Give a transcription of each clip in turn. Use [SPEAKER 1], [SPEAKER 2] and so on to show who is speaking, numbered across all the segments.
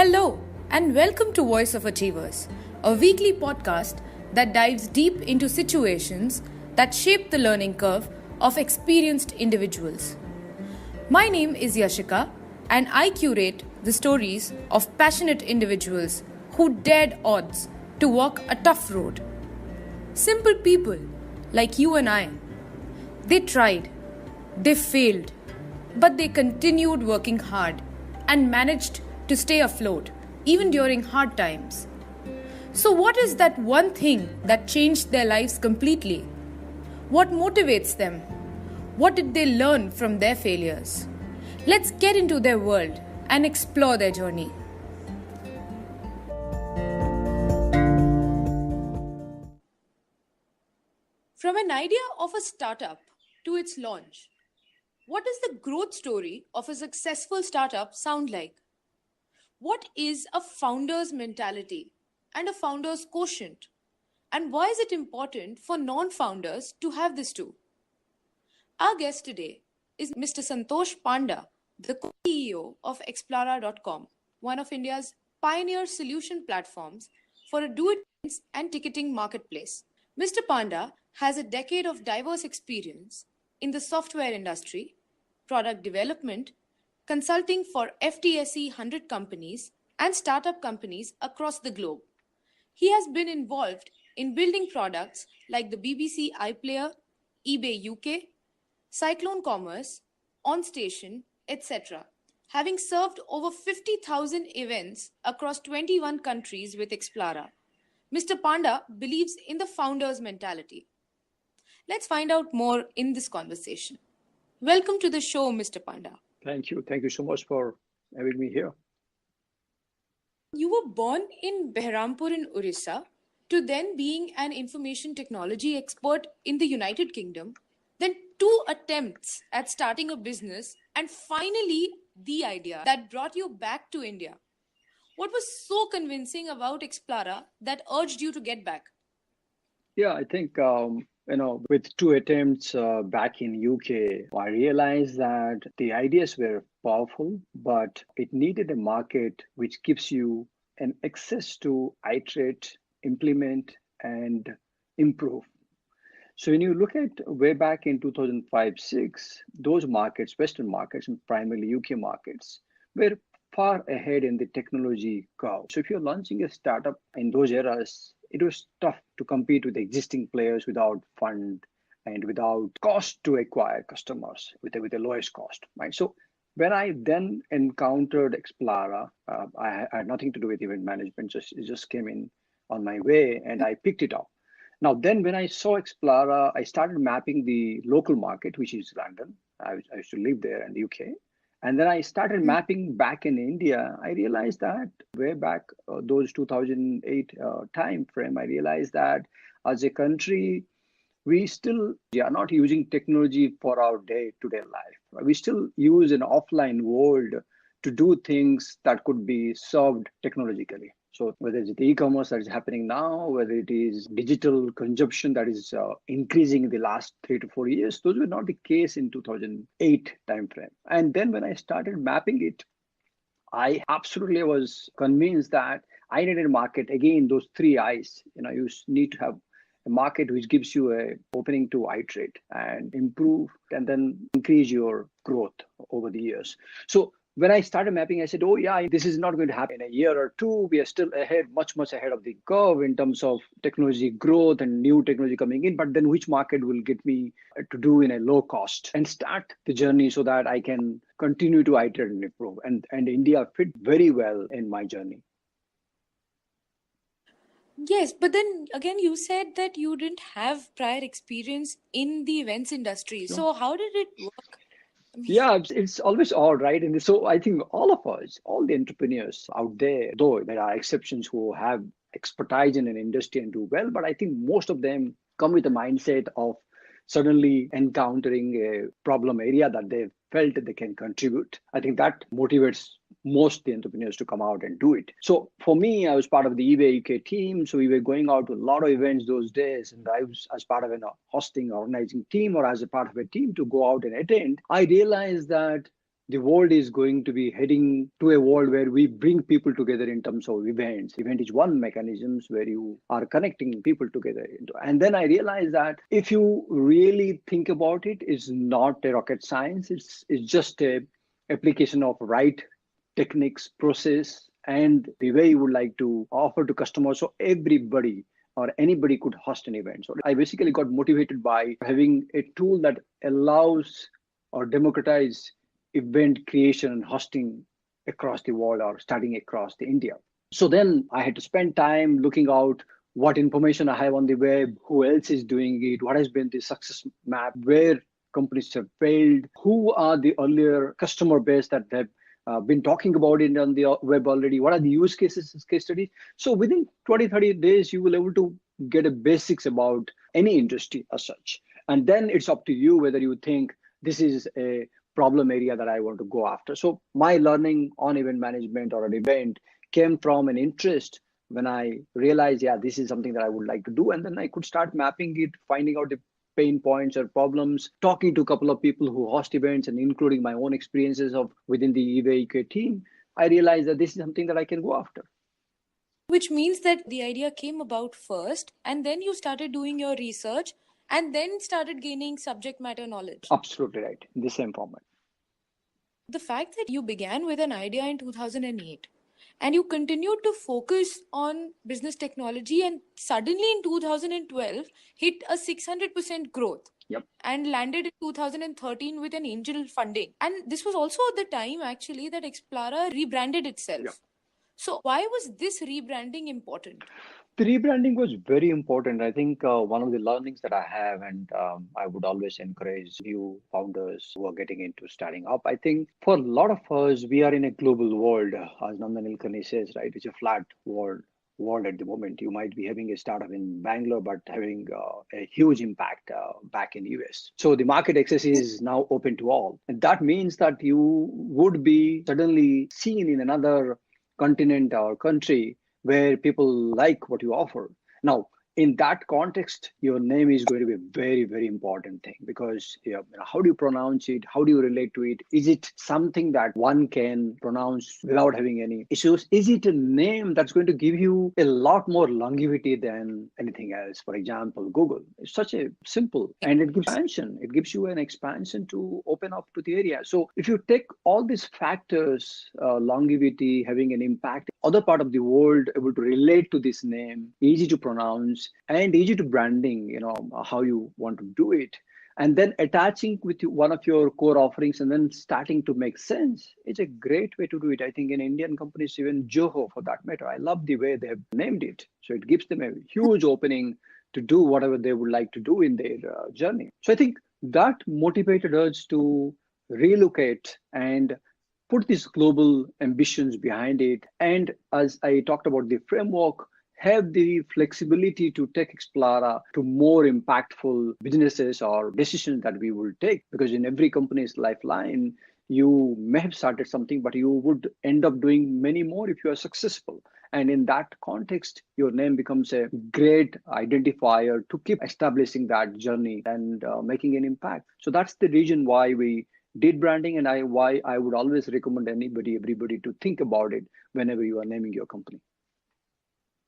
[SPEAKER 1] Hello, and welcome to Voice of Achievers, a weekly podcast that dives deep into situations that shape the learning curve of experienced individuals. My name is Yashika, and I curate the stories of passionate individuals who dared odds to walk a tough road. Simple people like you and I. They tried, they failed, but they continued working hard and managed to stay afloat, even during hard times. So, what is that one thing that changed their lives completely? What motivates them? What did they learn from their failures? Let's get into their world and explore their journey. From an idea of a startup to its launch, what does the growth story of a successful startup sound like? What is a founder's mentality and a founder's quotient? And why is it important for non-founders to have this too? Our guest today is Mr. Santosh Panda, the co-CEO of Explara.com, one of India's pioneer solution platforms for a do-it and ticketing marketplace. Mr. Panda has a decade of diverse experience in the software industry, product development, consulting for FTSE 100 companies and startup companies across the globe. He has been involved in building products like the BBC iPlayer, eBay UK, Cyclone Commerce, OnStation, etc., having served over 50,000 events across 21 countries with Explara. Mr. Panda believes in the founder's mentality. Let's find out more in this conversation. Welcome to the show, Mr. Panda.
[SPEAKER 2] Thank you. Thank you so much for having me here.
[SPEAKER 1] You were born in Behrampur in Orissa to then being an information technology expert in the United Kingdom, then 2 attempts at starting a business, and finally the idea that brought you back to India. What was so convincing about Explara that urged you to get back?
[SPEAKER 2] Yeah, I think with 2 attempts back in UK, I realized that the ideas were powerful, but it needed a market which gives you an access to iterate, implement, and improve. So when you look at way back in 2005-6, those markets, Western markets, and primarily UK markets, were far ahead in the technology curve. So if you're launching a startup in those eras, it was tough to compete with existing players without fund and without cost to acquire customers with the lowest cost, right? So when I then encountered Explara, I had nothing to do with event management. It just came in on my way and I picked it up. Now, then when I saw Explara, I started mapping the local market, which is London. I used to live there in the UK. And then I started mapping back in India. I realized that way back those 2008 time frame, I realized that as a country, we still are not using technology for our day-to-day life. We still use an offline world to do things that could be solved technologically. So whether it's the e-commerce that is happening now, whether it is digital consumption that is increasing in the last 3 to 4 years, those were not the case in 2008 timeframe. And then when I started mapping it, I absolutely was convinced that I needed a market. Again, those 3 I's. You need to have a market which gives you an opening to iterate and improve and then increase your growth over the years. So when I started mapping, I said, oh yeah, this is not going to happen in a year or 2. We are still ahead, much ahead of the curve in terms of technology growth and new technology coming in. But then which market will get me to do in a low cost and start the journey so that I can continue to iterate and improve. And India fit very well in my journey.
[SPEAKER 1] Yes, but then again, you said that you didn't have prior experience in the events industry.
[SPEAKER 2] Sure.
[SPEAKER 1] So how did it work?
[SPEAKER 2] Yeah, it's always all right. And so I think all of us, all the entrepreneurs out there, though there are exceptions who have expertise in an industry and do well, but I think most of them come with a mindset of suddenly encountering a problem area that they felt that they can contribute. I think that motivates most the entrepreneurs to come out and do it. So for me, I was part of the eBay UK team. So we were going out to a lot of events those days. And I was as part of a hosting, organizing team or as a part of a team to go out and attend. I realized that the world is going to be heading to a world where we bring people together in terms of events. Event is one mechanisms where you are connecting people together. And then I realized that if you really think about it, it's not a rocket science. It's just a application of right techniques, process, and the way you would like to offer to customers. So everybody or anybody could host an event. So I basically got motivated by having a tool that allows or democratize event creation and hosting across the world or starting across the India. So then I had to spend time looking out what information I have on the web, who else is doing it, what has been the success map, where companies have failed, who are the earlier customer base that they've been talking about it on the web already, what are the use cases, case studies. So within 20, 30 days, you will able to get a basics about any industry as such. And then it's up to you whether you think this is a problem area that I want to go after. So my learning on event management or an event came from an interest when I realized, yeah, this is something that I would like to do. And then I could start mapping it, finding out the pain points or problems, talking to a couple of people who host events and including my own experiences of within the eBay team. I realized that this is something that I can go after.
[SPEAKER 1] Which means that the idea came about first, and then you started doing your research, and then started gaining subject matter knowledge.
[SPEAKER 2] Absolutely right. In the same format.
[SPEAKER 1] The fact that you began with an idea in 2008 and you continued to focus on business technology and suddenly in 2012 hit a 600% growth.
[SPEAKER 2] Yep.
[SPEAKER 1] And landed in 2013 with an angel funding. And this was also the time actually that Explara rebranded itself. Yep. So why was this rebranding important?
[SPEAKER 2] The rebranding was very important. I think one of the learnings that I have, and I would always encourage new founders who are getting into starting up. I think for a lot of us, we are in a global world, as Nandan Nilekani says, right? It's a flat world at the moment. You might be having a startup in Bangalore, but having a huge impact back in US. So the market access is now open to all. And that means that you would be suddenly seen in another continent or country where people like what you offer. Now, in that context, your name is going to be a very, very important thing because how do you pronounce it? How do you relate to it? Is it something that one can pronounce without having any issues? Is it a name that's going to give you a lot more longevity than anything else? For example, Google. It's such a simple and it gives expansion. It gives you an expansion to open up to the area. So if you take all these factors, longevity, having an impact, other part of the world able to relate to this name, easy to pronounce, and easy to branding, how you want to do it. And then attaching with one of your core offerings and then starting to make sense. It's a great way to do it. I think in Indian companies, even Joho for that matter, I love the way they have named it. So it gives them a huge opening to do whatever they would like to do in their journey. So I think that motivated us to relocate and put these global ambitions behind it. And as I talked about the framework, have the flexibility to take Explara to more impactful businesses or decisions that we will take. Because in every company's lifeline, you may have started something, but you would end up doing many more if you are successful. And in that context, your name becomes a great identifier to keep establishing that journey and making an impact. So that's the reason why we did branding and why I would always recommend everybody to think about it whenever you are naming your company.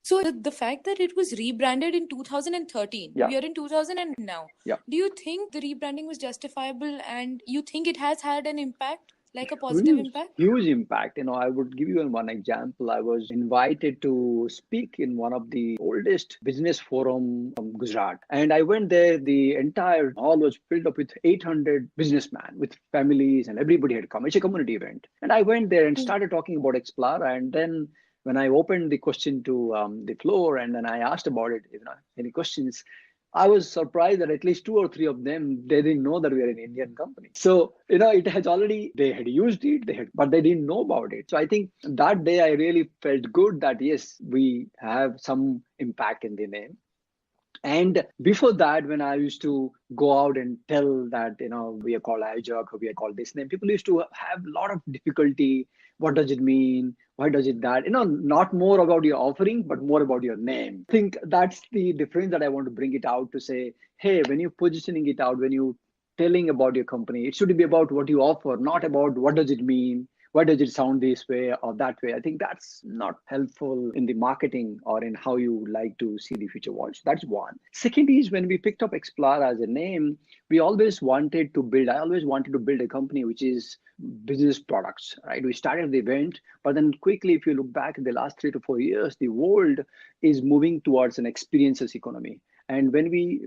[SPEAKER 1] So the fact that it was rebranded in 2013, we are in 2000 and now. Do you think the rebranding was justifiable and you think it has had an impact, like a positive impact?
[SPEAKER 2] Huge impact. I would give you one example. I was invited to speak in one of the oldest business forum from Gujarat. And I went there, the entire hall was filled up with 800 businessmen with families and everybody had come. It's a community event. And I went there and started talking about Explara. And then when I opened the question to the floor and then I asked about it, any questions, I was surprised that at least 2 or 3 of them, they didn't know that we are an Indian company. So, it has already, they had used it, but they didn't know about it. So I think that day I really felt good that yes, we have some impact in the name. And before that, when I used to go out and tell that, we are called iJock, we are called this name, people used to have a lot of difficulty. What does it mean? Why does it that? Not more about your offering, but more about your name. I think that's the difference that I want to bring it out to say, hey, when you're positioning it out, when you telling about your company. It should be about what you offer, not about what does it mean, why does it sound this way or that way. I think that's not helpful in the marketing or in how you like to see the future watch. That's one. Second is when we picked up Explara as a name, I always wanted to build a company which is business products, right? We started the event, but then quickly, if you look back in the last 3 to 4 years, the world is moving towards an experiences economy. And when we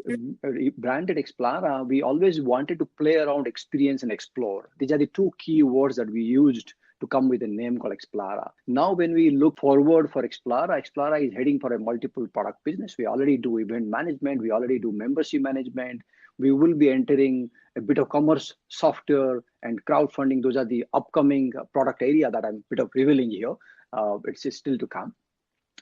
[SPEAKER 2] branded Explara, we always wanted to play around experience and explore. These are the two key words that we used to come with a name called Explara. Now, when we look forward for Explara, Explara is heading for a multiple product business. We already do event management, we already do membership management. We will be entering a bit of commerce software and crowdfunding. Those are the upcoming product area that I'm a bit of revealing here. It's still to come.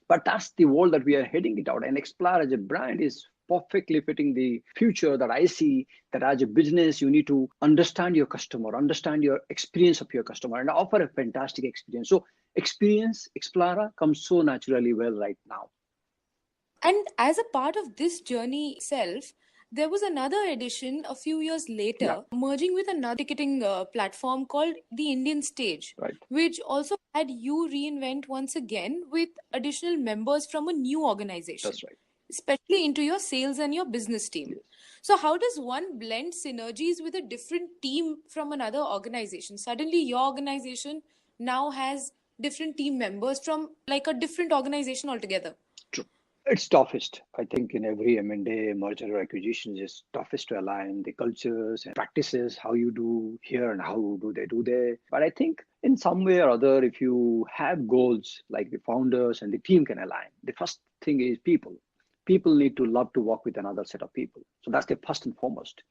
[SPEAKER 2] But that's the world that we are heading it out. And Explara as a brand is perfectly fitting the future that I see, that as a business, you need to understand your customer, understand your experience of your customer, and offer a fantastic experience. So experience, Explara comes so naturally well right now.
[SPEAKER 1] And as a part of this journey itself, there was another edition a few years
[SPEAKER 2] Yeah,
[SPEAKER 1] later, merging with another ticketing platform called the Indian Stage,
[SPEAKER 2] right.
[SPEAKER 1] which also had you reinvent once again with additional members from a new organization,
[SPEAKER 2] That's right.
[SPEAKER 1] especially into your sales and your business team.
[SPEAKER 2] Yes.
[SPEAKER 1] So, how does one blend synergies with a different team from another organization? Suddenly, your organization now has different team members from like a different organization altogether.
[SPEAKER 2] True. It's toughest. I think in every M&A, merger or acquisition, it's toughest to align the cultures and practices, how you do here and how do they do there. But I think in some way or other, if you have goals like the founders and the team can align, the first thing is people. People need to love to work with another set of people. So that's the first and foremost.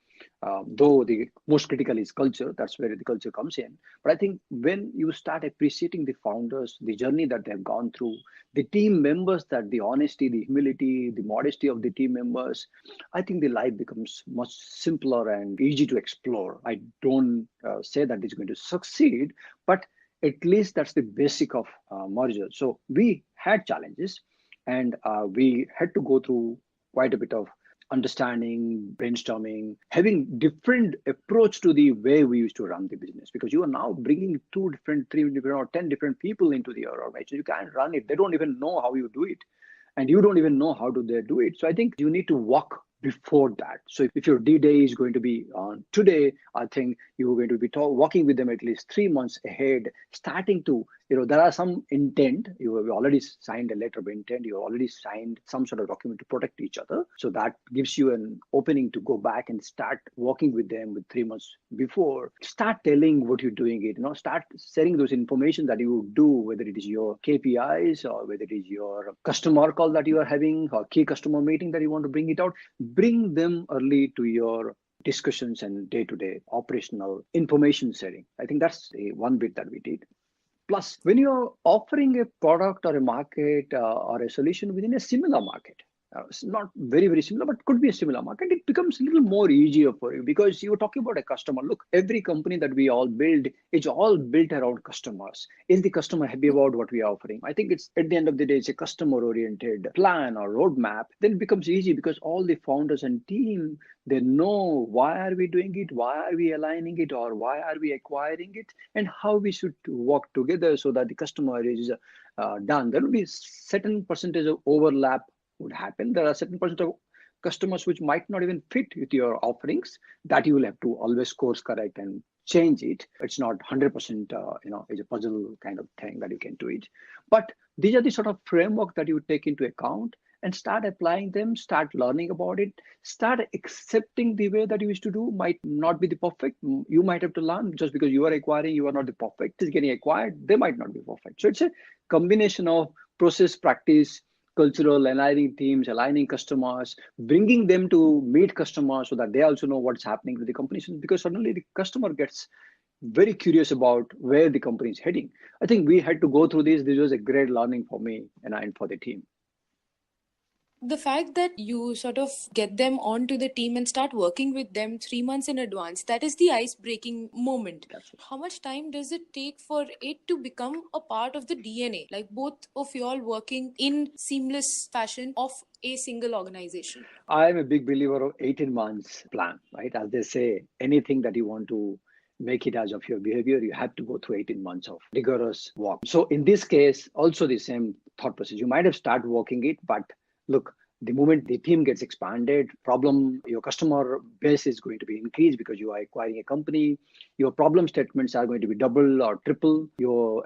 [SPEAKER 2] Though the most critical is culture, that's where the culture comes in. But I think when you start appreciating the founders, the journey that they've gone through, the team members, that the honesty, the humility, the modesty of the team members, I think the life becomes much simpler and easy to explore. I don't say that it's going to succeed, but at least that's the basic of merger. So we had challenges, and we had to go through quite a bit of understanding, brainstorming, having different approach to the way we used to run the business, because you are now bringing 2 different, 3 different, or 10 different people into the organization. You can't run it. They don't even know how you do it, and you don't even know how do they do it. So I think you need to walk before that. So if your D-Day is going to be on today, I think you're going to be walking with them at least 3 months ahead, starting to, there are some intent. You have already signed a letter of intent. You already signed some sort of document to protect each other. So that gives you an opening to go back and start working with them with 3 months before. Start telling what you're doing it, start sharing those information that you do, whether it is your KPIs or whether it is your customer call that you are having or key customer meeting that you want to bring it out. Bring them early to your discussions and day-to-day operational information sharing. I think that's the one bit that we did. Plus, when you're offering a product or a market or a solution within a similar market, it's not very, very similar, but could be a similar market, it becomes a little more easier for you because you're talking about a customer. Look, every company that we all build, it's all built around customers. Is the customer happy about what we are offering? I think it's at the end of the day, it's a customer-oriented plan or roadmap. Then it becomes easy because all the founders and team, they know why are we doing it, why are we aligning it, or why are we acquiring it, and how we should work together so that the customer is done. There will be certain percentage of overlap would happen. There are certain percent of customers which might not even fit with your offerings, that you will have to always course correct and change it. It's not 100%, it's a puzzle kind of thing that you can do it. But these are the sort of framework that you take into account and start applying them, start learning about it, start accepting the way that you used to do might not be the perfect. You might have to learn just because you are acquiring, you are not the perfect. Is getting acquired, they might not be perfect. So it's a combination of process, practice, cultural, aligning teams, aligning customers, bringing them to meet customers so that they also know what's happening with the company. Because suddenly the customer gets very curious about where the company is heading. I think we had to go through this. This was a great learning for me and for the team.
[SPEAKER 1] The fact that you sort of get them onto the team and start working with them 3 months in advance, that is the ice breaking moment.
[SPEAKER 2] That's it.
[SPEAKER 1] How much time does it take for it to become a part of the DNA, like both of you all working in seamless fashion of a single organization?
[SPEAKER 2] I'm a big believer of 18 months plan, right? As they say, anything that you want to make it as of your behavior, you have to go through 18 months of rigorous work. So in this case, also the same thought process. You might have started working it, but look, the moment the team gets expanded, problem your customer base is going to be increased because you are acquiring a company. Your problem statements are going to be double or triple. Your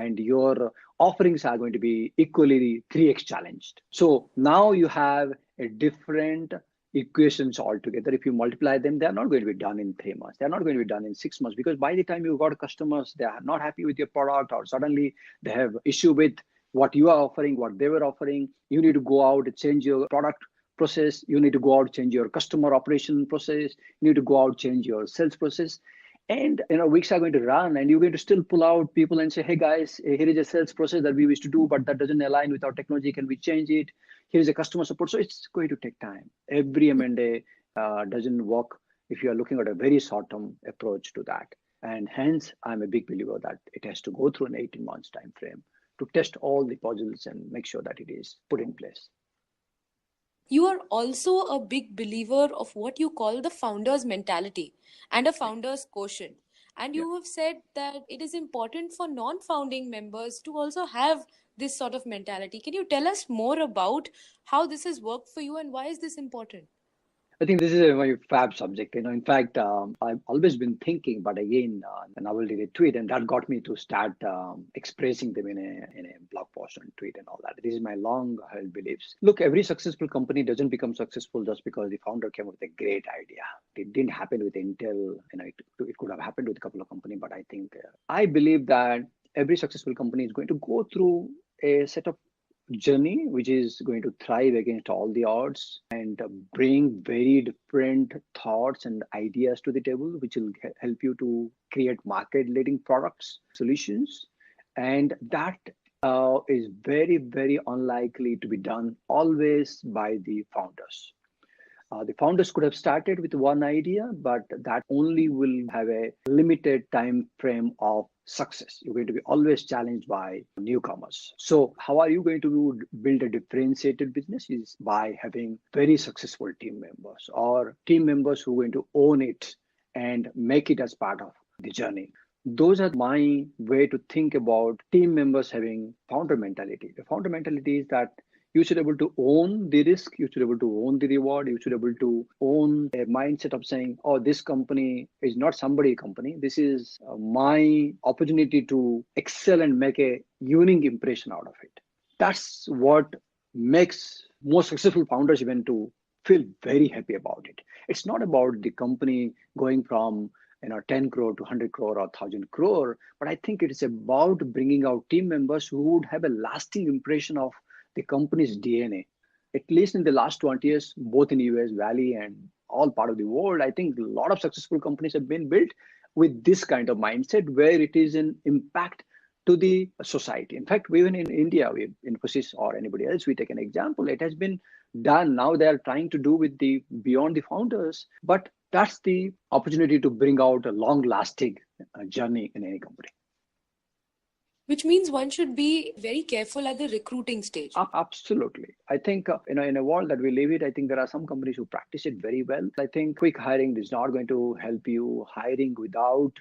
[SPEAKER 2] offerings are going to be equally 3x challenged. So now you have a different equations altogether. If you multiply them, they're not going to be done in 3 months. They're not going to be done in 6 months because by the time you got customers, they are not happy with your product, or suddenly they have issue with what you are offering, what they were offering. You need to go out and change your product process. You need to go out, change your customer operation process. You need to go out, change your sales process. And weeks are going to run, and you're going to still pull out people and say, "Hey guys, here is a sales process that we wish to do, but that doesn't align with our technology. Can we change it? Here is a customer support." So it's going to take time. Every M&A doesn't work if you are looking at a very short-term approach to that. And hence, I'm a big believer that it has to go through an 18 months time frame to test all the puzzles and make sure that it is put in place.
[SPEAKER 1] You are also a big believer of what you call the founder's mentality and a founder's quotient. And
[SPEAKER 2] Yeah.
[SPEAKER 1] you have said that it is important for non founding members to also have this sort of mentality. Can you tell us more about how this has worked for you and why is this important?
[SPEAKER 2] I think this is a very fab subject. In fact, I've always been thinking, but again, and I will did a tweet, and that got me to start expressing them in a blog post and tweet and all that. This is my long-held beliefs. Look, every successful company doesn't become successful just because the founder came up with a great idea. It didn't happen with Intel. It could have happened with a couple of companies, but I think I believe that every successful company is going to go through a set of journey which is going to thrive against all the odds and bring very different thoughts and ideas to the table, which will help you to create market leading products, solutions. And that is very, very unlikely to be done always by the founders. The founders could have started with one idea, but that only will have a limited time frame of success. You're going to be always challenged by newcomers. So, how are you going to build a differentiated business? Is by having very successful team members or team members who are going to own it and make it as part of the journey. Those are my way to think about team members having founder mentality. The founder mentality is that you should be able to own the risk, you should be able to own the reward, you should be able to own a mindset of saying, oh, this company is not somebody company, this is my opportunity to excel and make a unique impression out of it. That's what makes most successful founders even to feel very happy about it. It's not about the company going from 10 crore to 100 crore or 1000 crore, but I think it is about bringing out team members who would have a lasting impression of the company's DNA. At least in the last 20 years, both in US Valley and all part of the world, I think a lot of successful companies have been built with this kind of mindset where it is an impact to the society. In fact, even in India, we Infosys or anybody else, we take an example, it has been done. Now they are trying to do with the beyond the founders, but that's the opportunity to bring out a long lasting journey in any company.
[SPEAKER 1] Which means one should be very careful at the recruiting stage.
[SPEAKER 2] Absolutely. I think, in a world that we live in, I think there are some companies who practice it very well. I think quick hiring is not going to help you. Hiring without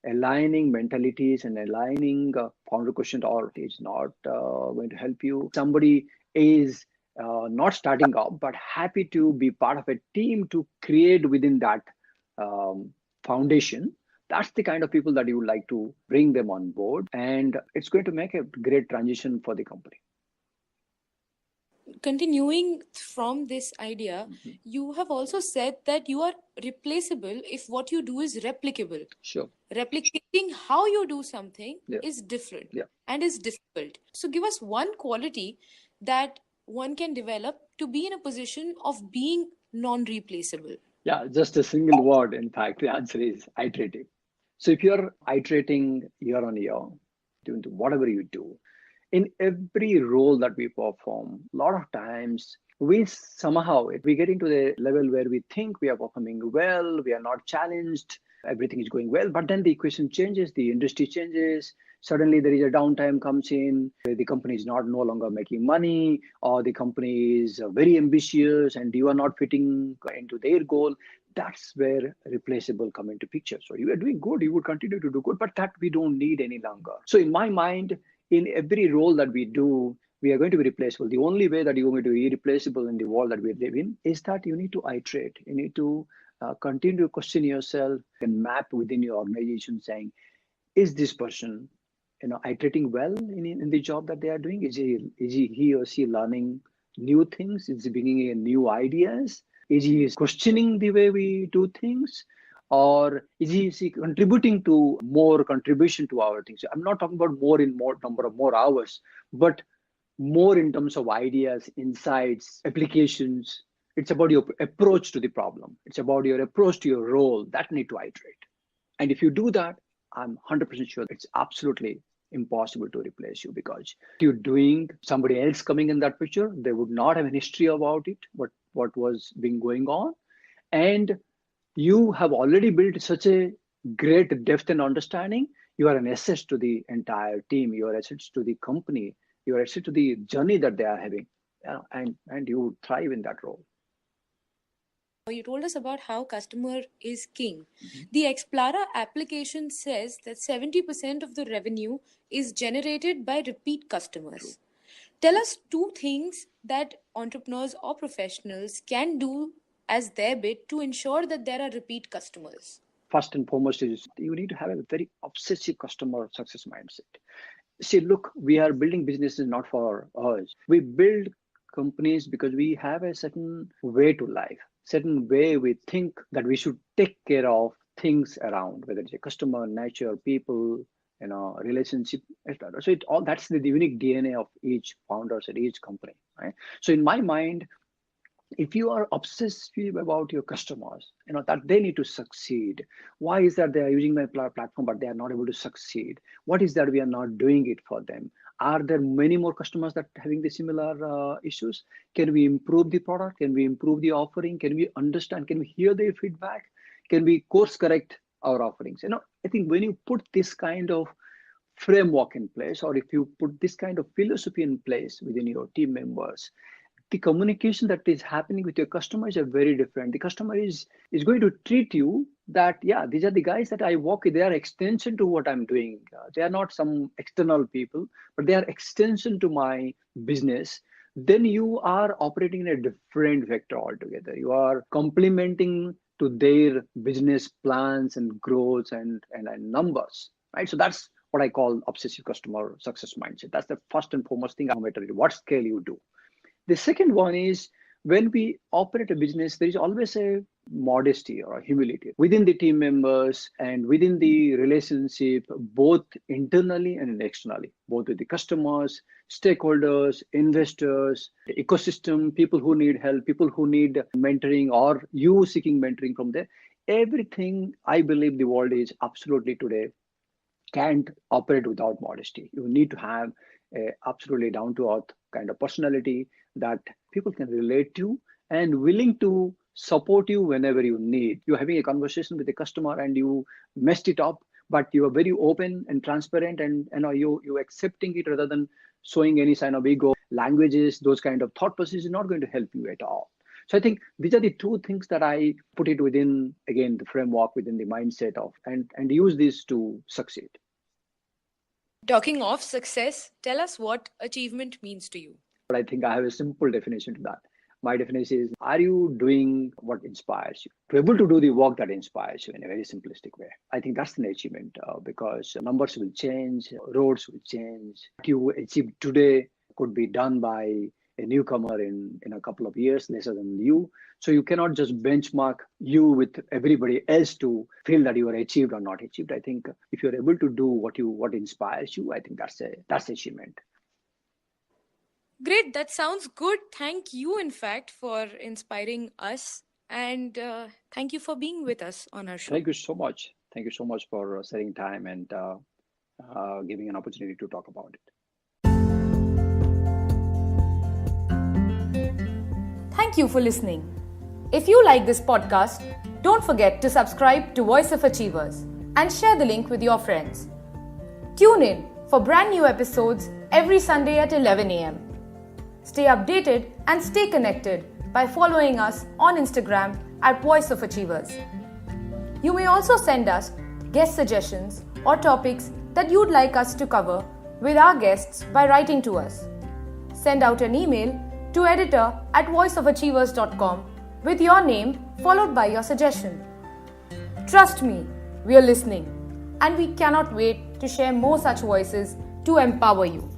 [SPEAKER 2] aligning mentalities and aligning founder quotient or is not going to help you. Somebody is not starting up, but happy to be part of a team to create within that foundation. That's the kind of people that you would like to bring them on board, and it's going to make a great transition for the company.
[SPEAKER 1] Continuing from this idea, you have also said that you are replaceable if what you do is replicable.
[SPEAKER 2] Sure.
[SPEAKER 1] Replicating how you do something is different and is difficult. So, give us one quality that one can develop to be in a position of being non replaceable.
[SPEAKER 2] Yeah, just a single word. In fact, the answer is iterative. So, if you're iterating year on year, doing whatever you do, in every role that we perform, a lot of times we somehow we get into the level where we think we are performing well, we are not challenged, everything is going well, but then the equation changes, the industry changes, suddenly there is a downtime comes in, the company is not no longer making money, or the company is very ambitious and you are not fitting into their goal. That's where replaceable come into picture. So you are doing good, you would continue to do good, but that we don't need any longer. So in my mind, in every role that we do, we are going to be replaceable. The only way that you're going to be irreplaceable in the world that we live in is that you need to iterate. You need to continue to question yourself and map within your organization saying, is this person, iterating well in the job that they are doing? He or she learning new things? Is he bringing in new ideas? Is he questioning the way we do things? Or is he contributing to more contribution to our things? I'm not talking about more number of more hours, but more in terms of ideas, insights, applications. It's about your approach to the problem. It's about your approach to your role that need to iterate. And if you do that, I'm 100% sure it's absolutely impossible to replace you, because you're doing somebody else coming in that picture, they would not have a history about it, what was being going on. And you have already built such a great depth and understanding. You are an asset to the entire team. You are assets to the company. You are asset to the journey that they are having, and you thrive in that role.
[SPEAKER 1] You told us about how customer is king. The Explara application says that 70% of the revenue is generated by repeat customers.
[SPEAKER 2] True.
[SPEAKER 1] Tell us two things that entrepreneurs or professionals can do as their bit to ensure that there are repeat customers.
[SPEAKER 2] First and foremost is you need to have a very obsessive customer success mindset. See, look, we are building businesses not for us. We build companies because we have a certain way to life, certain way we think that we should take care of things around, whether it's a customer, nature, people, relationship, etc. So it all that's the unique DNA of each founders at each company, right? So in my mind, if you are obsessive about your customers, that they need to succeed. Why is that they are using my platform but they are not able to succeed? What is that we are not doing it for them? Are there many more customers that are having the similar issues? Can we improve the product? Can we improve the offering? Can we understand? Can we hear their feedback? Can we course correct our offerings? I think when you put this kind of framework in place, or if you put this kind of philosophy in place within your team members, the communication that is happening with your customers are very different. The customer is going to treat you that, yeah, these are the guys that I work with. They are extension to what I'm doing. They are not some external people, but they are extension to my business. Then you are operating in a different vector altogether. You are complementing to their business plans and growth and numbers, right? So that's what I call obsessive customer success mindset. That's the first and foremost thing, no matter what scale you do. The second one is, when we operate a business, there is always a modesty or a humility within the team members and within the relationship, both internally and externally, both with the customers, stakeholders, investors, the ecosystem, people who need help, people who need mentoring, or you seeking mentoring from there. Everything, I believe the world is absolutely today can't operate without modesty. You need to have a absolutely down to earth kind of personality that people can relate to and willing to support you whenever you need. You're having a conversation with a customer and you messed it up, but you are very open and transparent, and you accepting it rather than showing any sign of ego. Languages, those kind of thought processes is not going to help you at all. So I think these are the two things that I put it within, again, the framework, within the mindset of, and use this to succeed.
[SPEAKER 1] Talking of success, tell us what achievement means to you.
[SPEAKER 2] But I think I have a simple definition to that. My definition is, are you doing what inspires you? To be able to do the work that inspires you in a very simplistic way. I think that's an achievement, because numbers will change, roads will change. What you achieve today could be done by a newcomer in a couple of years, lesser than you. So you cannot just benchmark you with everybody else to feel that you are achieved or not achieved. I think if you're able to do what inspires you, I think that's achievement.
[SPEAKER 1] Great, that sounds good. Thank you, in fact, for inspiring us, and thank you for being with us on our show.
[SPEAKER 2] Thank you so much. Thank you so much for setting time and giving an opportunity to talk about it.
[SPEAKER 1] Thank you for listening. If you like this podcast, don't forget to subscribe to Voice of Achievers and share the link with your friends. Tune in for brand new episodes every Sunday at 11 a.m. Stay updated and stay connected by following us on Instagram at Voice of Achievers. You may also send us guest suggestions or topics that you'd like us to cover with our guests by writing to us. Send out an email to editor@voiceofachievers.com with your name followed by your suggestion. Trust me, we are listening and we cannot wait to share more such voices to empower you.